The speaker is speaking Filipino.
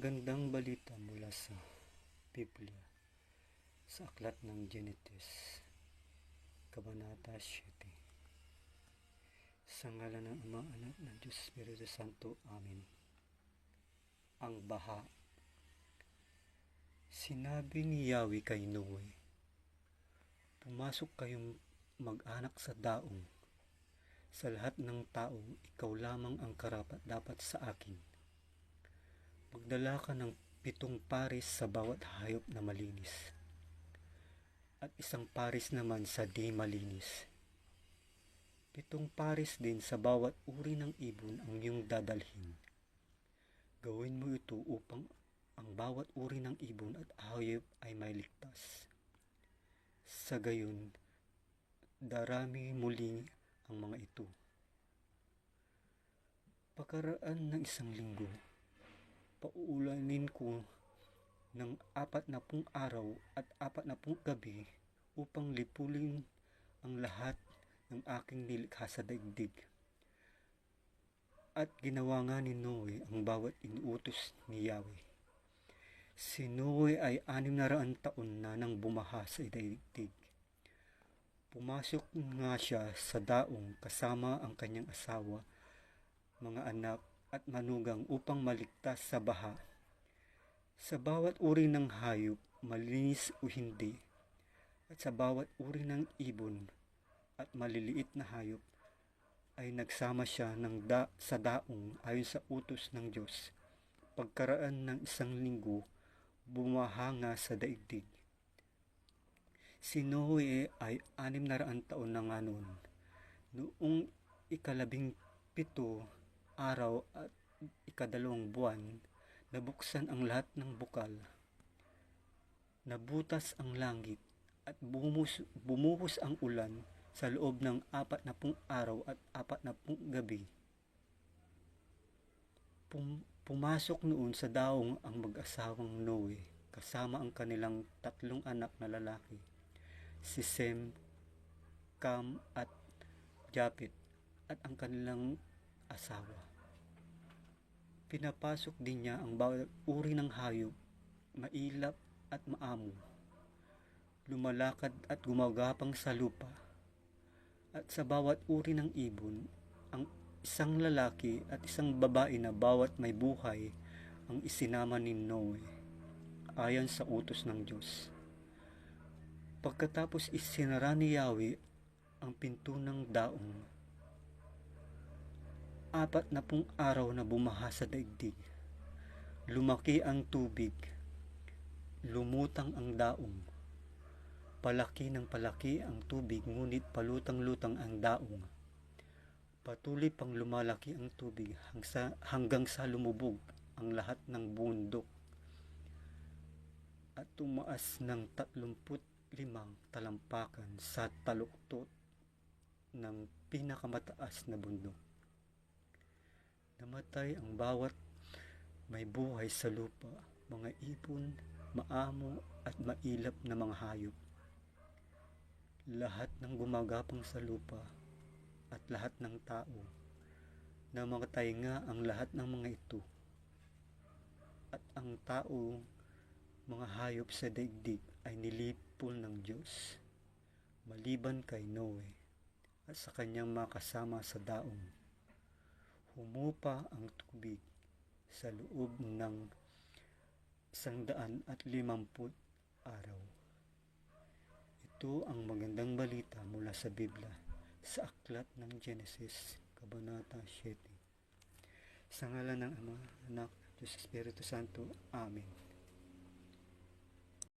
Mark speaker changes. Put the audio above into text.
Speaker 1: Magandang balita mula sa Biblia, sa aklat ng Genesis, Kabanata 7. Sa ngalan ng Ama, Anak ng Diyos, Espiritu Santo. Amen. Ang baha. Sinabi ni Yahweh kay Noe, pumasok kayong mag-anak sa daong. Sa lahat ng tao, ikaw lamang ang karapat-dapat sa akin. Magdala ka ng 7 paris sa bawat hayop na malinis, at 1 paris naman sa di malinis. 7 paris din sa bawat uri ng ibon ang iyong dadalhin. Gawin mo ito upang ang bawat uri ng ibon at hayop ay may ligtas. Sa gayon, darami muli ang mga ito. Pagkaraan ng 1 linggo, pauulanin ko ng 40 araw at 40 gabi upang lipulin ang lahat ng aking nilikha sa daigdig. At ginawa nga ni Noe ang bawat inuutos ni Yahweh. Si Noe ay 600 taon na nang bumaha sa daigdig. Pumasok nga siya sa daong kasama ang kanyang asawa, mga anak at manugang upang maligtas sa baha. Sa bawat uri ng hayop, malinis o hindi, at sa bawat uri ng ibon at maliliit na hayop, ay nagsama siya sa daong ayon sa utos ng Diyos. Pagkaraan ng 1 linggo, bumaha nga sa daigdig. Si Noe ay 600 taon na nga noon. Noong 17 araw at 2 buwan, nabuksan ang lahat ng bukal. Nabutas ang langit at bumuhos ang ulan sa loob ng 40 araw at 40 gabi. Pumasok noon sa daong ang mag-asawang Noe kasama ang kanilang 3 anak na lalaki, si Sem, Cam at Japet, at ang kanilang asawa. Pinapasok din niya ang bawat uri ng hayop, mailap at maamo, lumalakad at gumagapang sa lupa. At sa bawat uri ng ibon, ang 1 lalaki at 1 babae na bawat may buhay ang isinama ni Noe, ayon sa utos ng Diyos. Pagkatapos isinara ni Yahweh ang pinto ng daong, 40 araw na bumaha sa daigdig. Lumaki ang tubig, lumutang ang daong. Palaki ng palaki ang tubig, ngunit palutang-lutang ang daong. Patuloy pang lumalaki ang tubig hanggang sa lumubog ang lahat ng bundok at tumaas ng 35 talampakan sa taluktot ng pinakamataas na bundok. Namatay ang bawat may buhay sa lupa, mga ibon, maamo at mailap na mga hayop. Lahat ng gumagapang sa lupa at lahat ng tao, namatay nga ang lahat ng mga ito. At ang tao, mga hayop sa daigdig ay nilipol ng Diyos, maliban kay Noe at sa kanyang mga kasama sa daong. Humupa ang tubig sa loob ng 150 araw. Ito ang magandang balita mula sa Biblia, sa aklat ng Genesis, Kabanata 7. Sa ngalan ng Ama, Anak, Diyos, Espiritu Santo. Amen.